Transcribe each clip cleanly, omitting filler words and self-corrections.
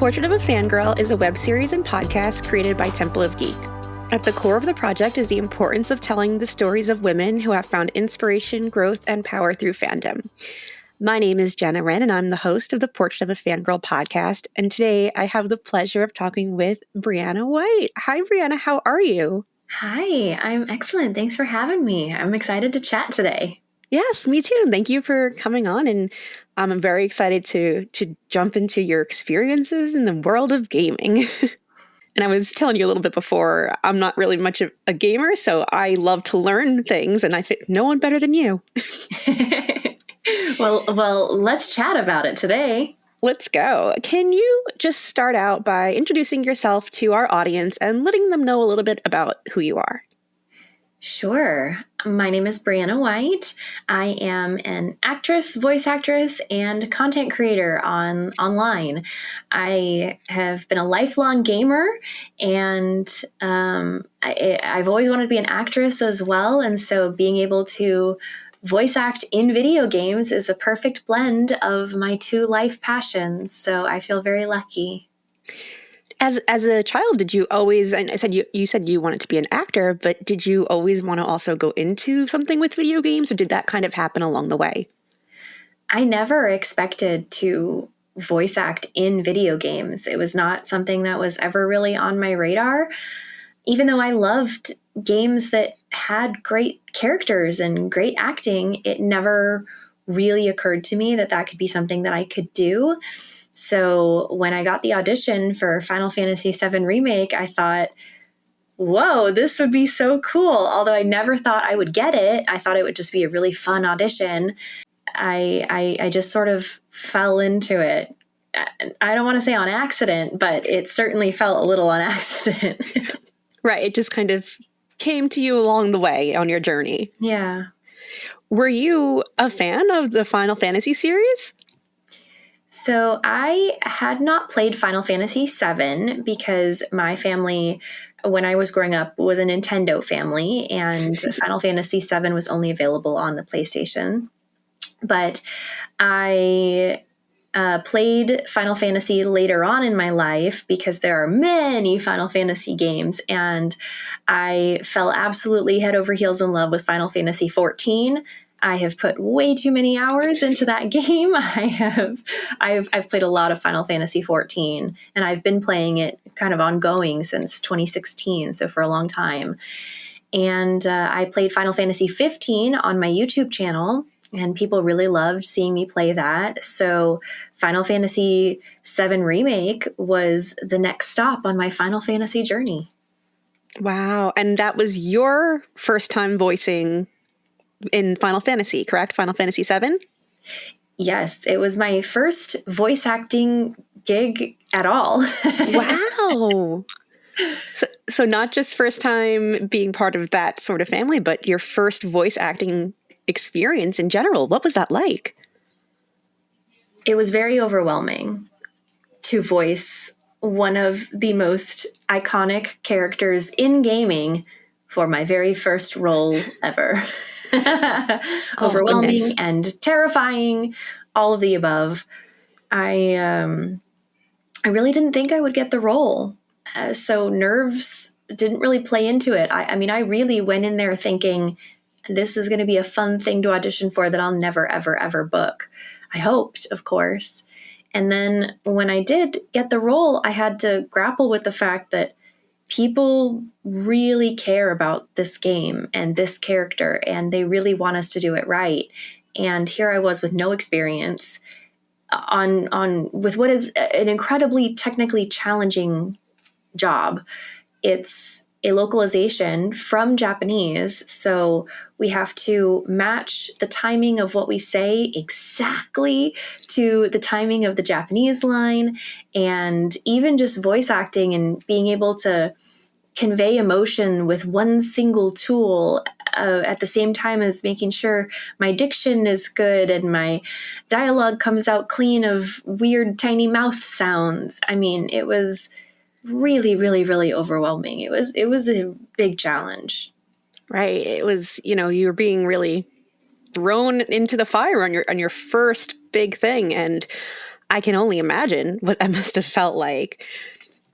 Portrait of a Fangirl is a web series and podcast created by Temple of Geek. At the core of the project is the importance of telling the stories of women who have found inspiration, growth, and power through fandom. My name is Jenna Wrenn, and I'm the host of the Portrait of a Fangirl podcast. And today I have the pleasure of talking with Briana White. Hi, Briana. How are you? Hi, I'm excellent. Thanks for having me. I'm excited to chat today. Yes, me too. Thank you for coming on. And I'm very excited to jump into your experiences in the world of gaming. And I was telling you a little bit before, I'm not really much of a gamer, so I love to learn things, and I think no one better than you. Well, let's chat about it today. Let's go. Can you just start out by introducing yourself to our audience and letting them know a little bit about who you are? Sure. My name is Briana White. I am an actress, voice actress, and content creator online. I have been a lifelong gamer, and I've always wanted to be an actress as well. And so being able to voice act in video games is a perfect blend of my two life passions. So I feel very lucky. As a child, did you always, and I said you said you wanted to be an actor, but did you always want to also go into something with video games, or did that kind of happen along the way? I never expected to voice act in video games. It was not something that was ever really on my radar. Even though I loved games that had great characters and great acting, it never really occurred to me that that could be something that I could do. So when I got the audition for Final Fantasy VII Remake, I thought, whoa, this would be so cool. Although I never thought I would get it. I thought it would just be a really fun audition. I just sort of fell into it. I don't want to say on accident, but it certainly felt a little on accident. Right. It just kind of came to you along the way on your journey. Yeah. Were you a fan of the Final Fantasy series? So I had not played Final Fantasy VII because my family, when I was growing up, was a Nintendo family, and Final Fantasy VII was only available on the PlayStation. But I played Final Fantasy later on in my life because there are many Final Fantasy games, and I fell absolutely head over heels in love with Final Fantasy XIV. I have put way too many hours into that game. I've played a lot of Final Fantasy XIV, and I've been playing it kind of ongoing since 2016, so for a long time. And I played Final Fantasy 15 on my YouTube channel, and people really loved seeing me play that. So Final Fantasy VII Remake was the next stop on my Final Fantasy journey. Wow. And that was your first time voicing in Final Fantasy, correct? Final Fantasy VII? Yes, it was my first voice acting gig at all. Wow. So not just first time being part of that sort of family, but your first voice acting experience in general. What was that like? It was very overwhelming to voice one of the most iconic characters in gaming for my very first role ever. Overwhelming and terrifying, all of the above. I really didn't think I would get the role. So nerves didn't really play into it. I mean, I really went in there thinking this is going to be a fun thing to audition for that I'll never, ever, ever book. I hoped, of course. And then when I did get the role, I had to grapple with the fact that people really care about this game and this character, and they really want us to do it right. And here I was with no experience with what is an incredibly technically challenging job. It's a localization from Japanese, so we have to match the timing of what we say exactly to the timing of the Japanese line, and even just voice acting and being able to convey emotion with one single tool at the same time as making sure my diction is good and my dialogue comes out clean of weird tiny mouth sounds. I mean, it was really, really, really overwhelming. It was a big challenge. Right. It was, you were being really thrown into the fire on your first big thing. And I can only imagine what that must have felt like.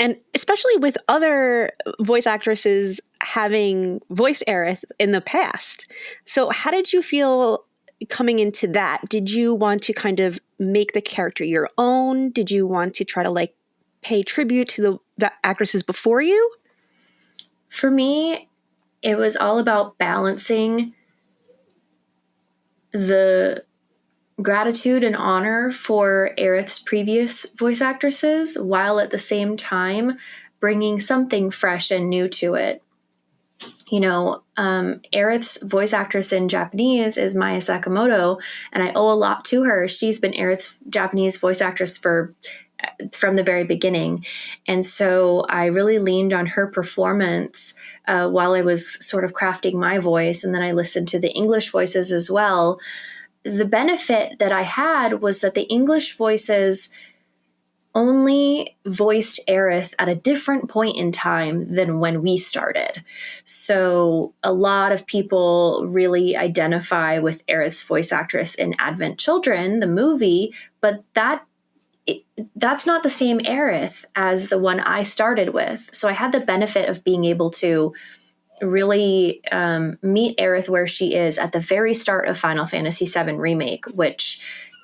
And especially with other voice actresses having voiced Aerith in the past. So how did you feel coming into that? Did you want to kind of make the character your own? Did you want to try to like pay tribute to the actresses before you? For me, it was all about balancing the gratitude and honor for Aerith's previous voice actresses, while at the same time bringing something fresh and new to it. Aerith's voice actress in Japanese is Maya Sakamoto, and I owe a lot to her. She's been Aerith's Japanese voice actress from the very beginning. And so I really leaned on her performance while I was sort of crafting my voice. And then I listened to the English voices as well. The benefit that I had was that the English voices only voiced Aerith at a different point in time than when we started. So a lot of people really identify with Aerith's voice actress in Advent Children, the movie, but that's not the same Aerith as the one I started with. So I had the benefit of being able to really meet Aerith where she is at the very start of Final Fantasy VII Remake, which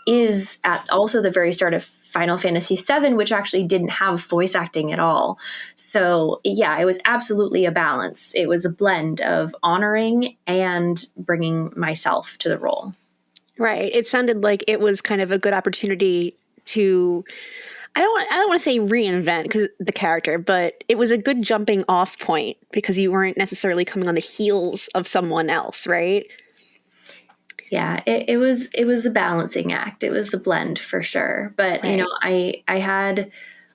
is at also the very start of Final Fantasy VII, which actually didn't have voice acting at all. So yeah, it was absolutely a balance. It was a blend of honoring and bringing myself to the role. Right. It sounded like it was kind of a good opportunity to, I don't want to say reinvent because the character, but it was a good jumping off point because you weren't necessarily coming on the heels of someone else, right? Yeah, it was a balancing act. It was a blend for sure. But Right. I had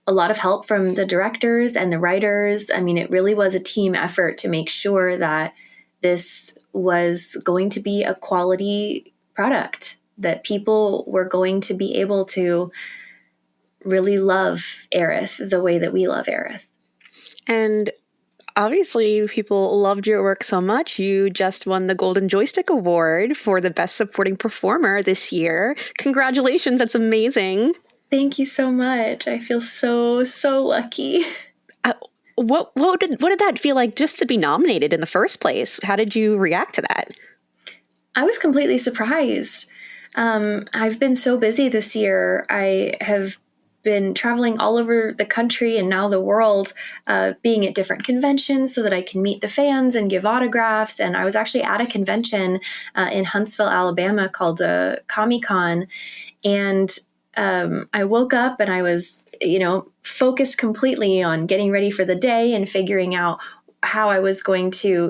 a lot of help from the directors and the writers. I mean, it really was a team effort to make sure that this was going to be a quality product, that people were going to be able to really love Aerith the way that we love Aerith. And obviously, people loved your work so much. You just won the Golden Joystick Award for the Best Supporting Performer this year. Congratulations. That's amazing. Thank you so much. I feel so lucky. What did that feel like just to be nominated in the first place? How did you react to that? I was completely surprised. I've been so busy this year. I have been traveling all over the country and now the world, being at different conventions so that I can meet the fans and give autographs. And I was actually at a convention in Huntsville, Alabama called Comic-Con. And I woke up and I was, focused completely on getting ready for the day and figuring out how I was going to,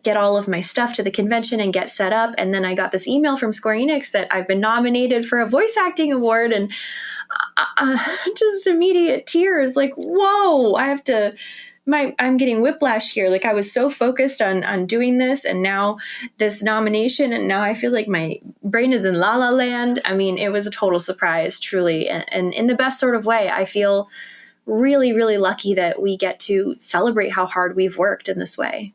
get all of my stuff to the convention and get set up. And then I got this email from Square Enix that I've been nominated for a voice acting award, and just immediate tears. Like, whoa! I'm getting whiplash here. Like, I was so focused on doing this, and now this nomination, and now I feel like my brain is in la la land. I mean, it was a total surprise, truly, and in the best sort of way. I feel really, really lucky that we get to celebrate how hard we've worked in this way.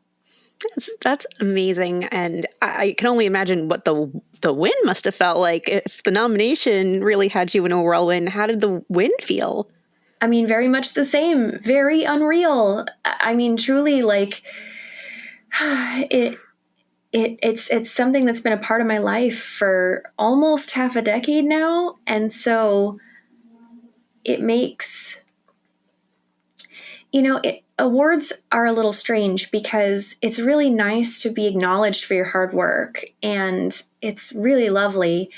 That's amazing. And I can only imagine what the win must have felt like. If the nomination really had you in a whirlwind, how did the win feel? I mean, very much the same. Very unreal. I mean, truly, like, it's something that's been a part of my life for almost half a decade now. And so it makes, awards are a little strange because it's really nice to be acknowledged for your hard work, and it's really lovely.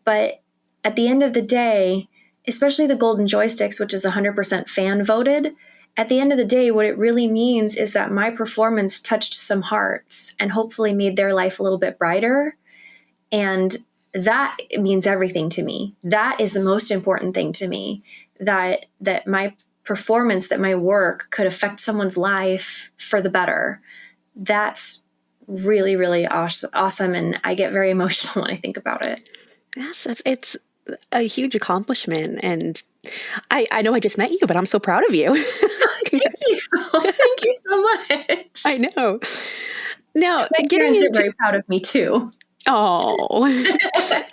But at the end of the day, especially the Golden Joysticks, which is 100% fan voted, at the end of the day, what it really means is that my performance touched some hearts and hopefully made their life a little bit brighter. And that means everything to me. That is the most important thing to me, that my performance, that my work could affect someone's life for the better. That's really, really awesome. And I get very emotional when I think about it. Yes, it's a huge accomplishment. And I know I just met you, but I'm so proud of you. Thank you. Thank you so much. I know. Now, My getting parents are into very proud of me too. Oh,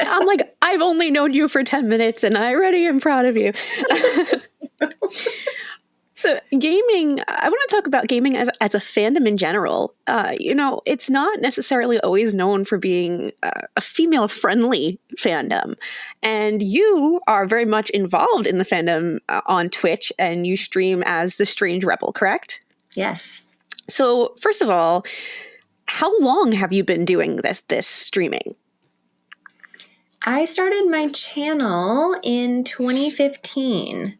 I'm like, I've only known you for 10 minutes and I already am proud of you. So gaming, I want to talk about gaming as a fandom in general. It's not necessarily always known for being a female-friendly fandom. And you are very much involved in the fandom on Twitch, and you stream as the Strange Rebel, correct? Yes. So first of all, how long have you been doing this streaming? I started my channel in 2015.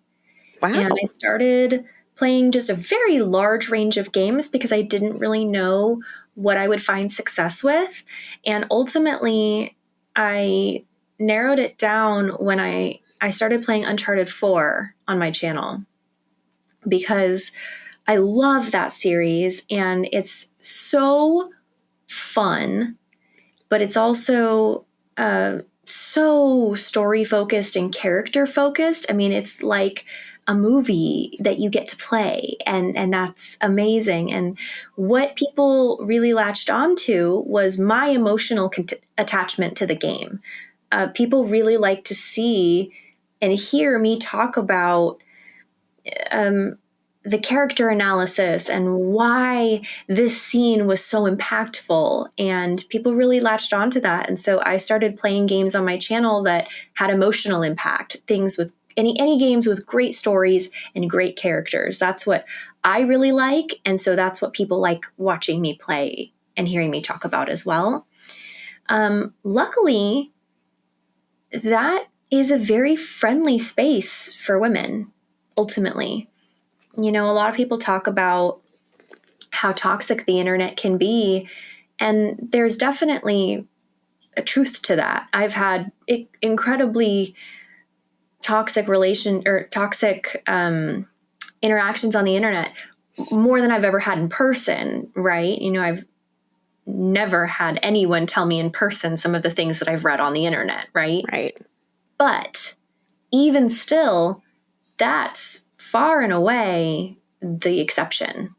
Wow. And I started playing just a very large range of games because I didn't really know what I would find success with. And ultimately, I narrowed it down when I started playing Uncharted 4 on my channel because I love that series and it's so fun, but it's also so story focused and character focused. I mean, it's like a movie that you get to play, and that's amazing. And what people really latched onto was my emotional attachment to the game. People really like to see and hear me talk about the character analysis and why this scene was so impactful, and people really latched onto that. And so I started playing games on my channel that had emotional impact, things with any games with great stories and great characters. That's what I really like, and so that's what people like watching me play and hearing me talk about as well. Luckily, that is a very friendly space for women, ultimately. A lot of people talk about how toxic the internet can be, and there's definitely a truth to that. I've had incredibly toxic interactions on the internet, more than I've ever had in person, right? I've never had anyone tell me in person some of the things that I've read on the internet, right? Right. But even still, that's far and away the exception.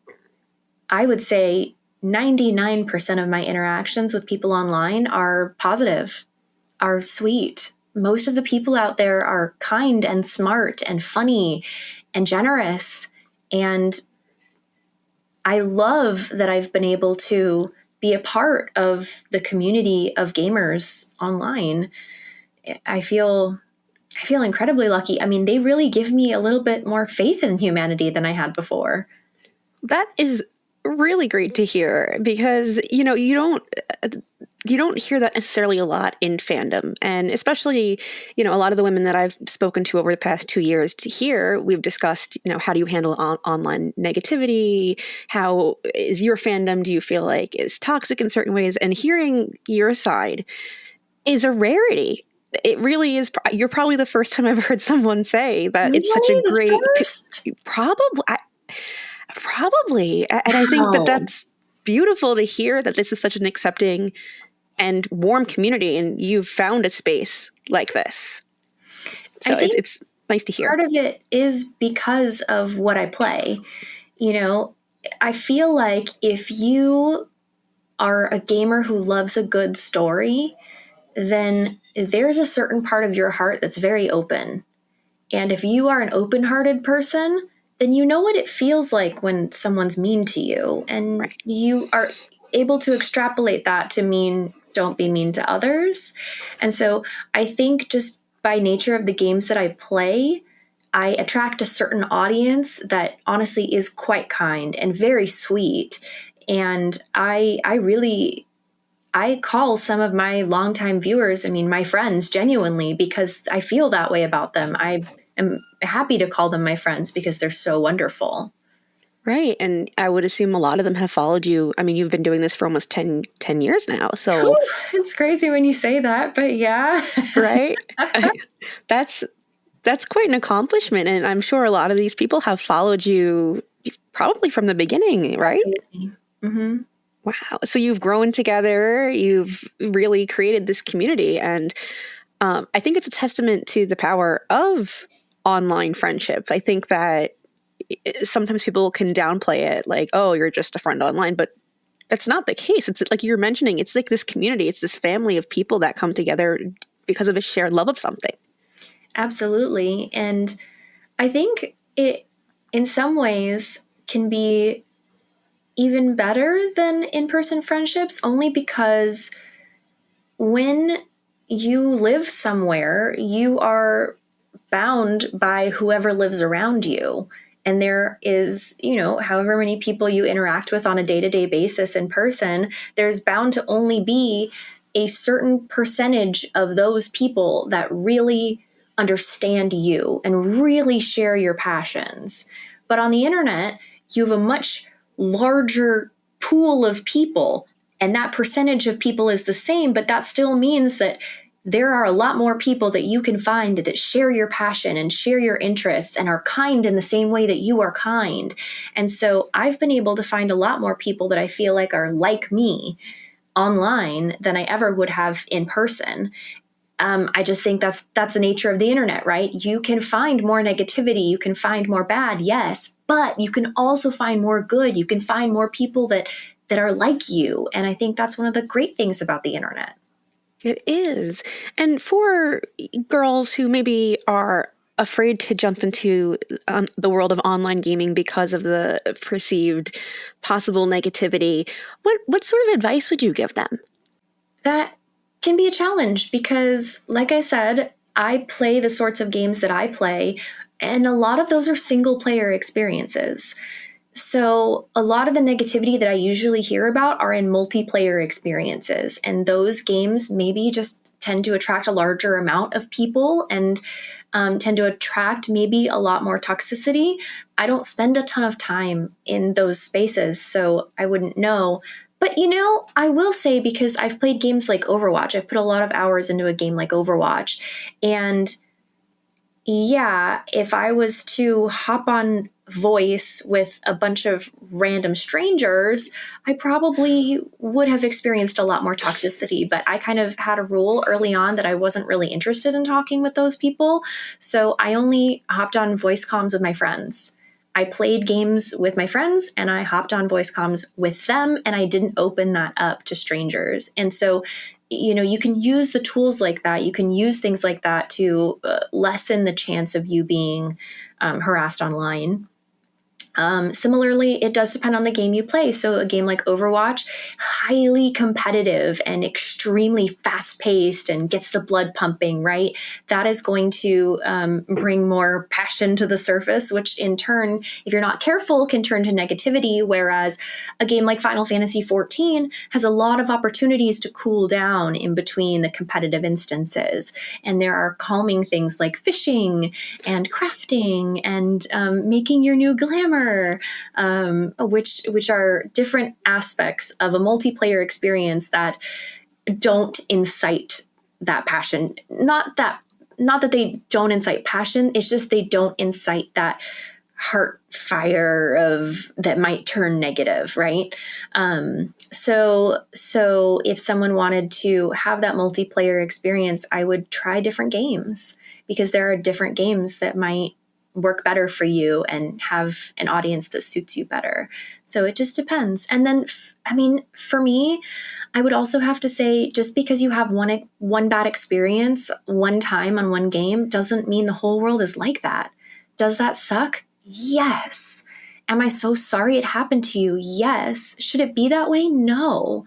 I would say 99% of my interactions with people online are positive, are sweet. Most of the people out there are kind and smart and funny and generous. And I love that I've been able to be a part of the community of gamers online. I feel incredibly lucky. I mean, they really give me a little bit more faith in humanity than I had before. That is really great to hear because, you don't hear that necessarily a lot in fandom. And especially, a lot of the women that I've spoken to over the past 2 years to hear, we've discussed, how do you handle online negativity? How is your fandom, do you feel like, is toxic in certain ways? And hearing your side is a rarity. It really is. You're probably the first time I've heard someone say that Really? it's such a great, probably. And I think that that's beautiful to hear that this is such an accepting and warm community, and you've found a space like this. So it's nice to hear. Part of it is because of what I play. I feel like if you are a gamer who loves a good story, then there's a certain part of your heart that's very open. And if you are an open-hearted person, then you know what it feels like when someone's mean to you. And Right. You are able to extrapolate that to mean don't be mean to others. And so I think just by nature of the games that I play, I attract a certain audience that honestly is quite kind and very sweet. And I call some of my longtime viewers, my friends, genuinely, because I feel that way about them. I am happy to call them my friends because they're so wonderful. Right. And I would assume a lot of them have followed you. You've been doing this for almost 10 years now. So it's crazy when you say that, but yeah. Right. That's quite an accomplishment. And I'm sure a lot of these people have followed you probably from the beginning, right? Absolutely. Mm-hmm. Wow. So you've grown together. You've really created this community. And I think it's a testament to the power of online friendships. I think that sometimes people can downplay it like, oh, you're just a friend online. But that's not the case. It's like you're mentioning, it's like this community, it's this family of people that come together because of a shared love of something. Absolutely. And I think it, in some ways, can be even better than in-person friendships, only because when you live somewhere, you are bound by whoever lives around you. And there is, however many people you interact with on a day-to-day basis in person, there's bound to only be a certain percentage of those people that really understand you and really share your passions. But on the internet, you have a much larger pool of people, and that percentage of people is the same, but that still means that there are a lot more people that you can find that share your passion and share your interests and are kind in the same way that you are kind. And so I've been able to find a lot more people that I feel like are like me online than I ever would have in person. I just think that's the nature of the internet, right? You can find more negativity, you can find more bad, yes, but you can also find more good. You can find more people that are like you. And I think that's one of the great things about the internet. It is. And for girls who maybe are afraid to jump into the world of online gaming because of the perceived possible negativity, what sort of advice would you give them? That can be a challenge because, like I said, I play the sorts of games that I play, and a lot of those are single player experiences. So, a lot of the negativity that I usually hear about are in multiplayer experiences, and those games maybe just tend to attract a larger amount of people and tend to attract maybe a lot more toxicity. I don't spend a ton of time in those spaces, so I wouldn't know. But I will say, because I've played games like Overwatch, I've put a lot of hours into a game like Overwatch, and yeah, if I was to hop on voice with a bunch of random strangers, I probably would have experienced a lot more toxicity. But I kind of had a rule early on that I wasn't really interested in talking with those people. So I only hopped on voice comms with my friends. I played games with my friends and I hopped on voice comms with them, and I didn't open that up to strangers. And so you can use the tools like that. You can use things like that to lessen the chance of you being harassed online. Similarly, it does depend on the game you play. So a game like Overwatch, highly competitive and extremely fast paced and gets the blood pumping, right? That is going to bring more passion to the surface, which in turn, if you're not careful, can turn to negativity. Whereas a game like Final Fantasy XIV has a lot of opportunities to cool down in between the competitive instances. And there are calming things like fishing and crafting and making your new glamour, which are different aspects of a multiplayer experience that don't incite that passion. Not that they don't incite passion, it's just they don't incite that heart fire of that might turn negative, right? So if someone wanted to have that multiplayer experience, I would try different games, because there are different games that might work better for you and have an audience that suits you better. So it just depends. And then, for me, I would also have to say, just because you have one bad experience one time on one game doesn't mean the whole world is like that. Does that suck? Yes. Am I so sorry it happened to you? Yes. Should it be that way? No.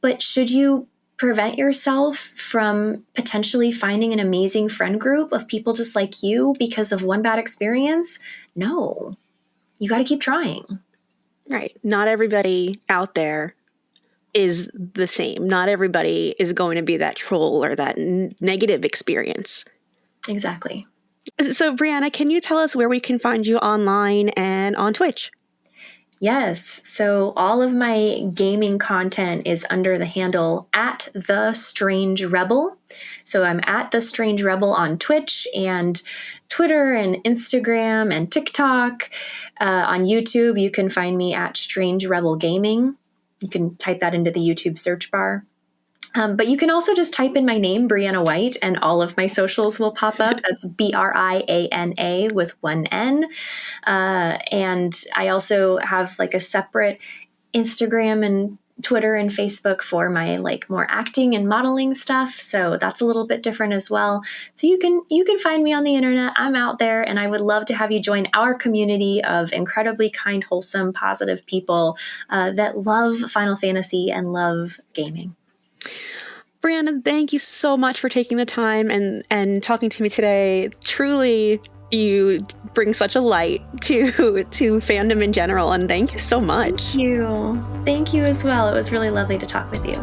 But should you prevent yourself from potentially finding an amazing friend group of people just like you because of one bad experience? No. You got to keep trying. Right. Not everybody out there is the same. Not everybody is going to be that troll or that negative experience. Exactly. So, Briana, can you tell us where we can find you online and on Twitch? Yes. So all of my gaming content is under the handle @TheStrangeRebel. So I'm @TheStrangeRebel on Twitch and Twitter and Instagram and TikTok. On YouTube, you can find me @StrangeRebelGaming. You can type that into the YouTube search bar. But you can also just type in my name, Briana White, and all of my socials will pop up. That's Briana with one N. And I also have like a separate Instagram and Twitter and Facebook for my like more acting and modeling stuff. So that's a little bit different as well. So you can find me on the internet. I'm out there, and I would love to have you join our community of incredibly kind, wholesome, positive people that love Final Fantasy and love gaming. Briana, thank you so much for taking the time and talking to me today. Truly, you bring such a light to fandom in general, and thank you so much. Thank you as well. It was really lovely to talk with you.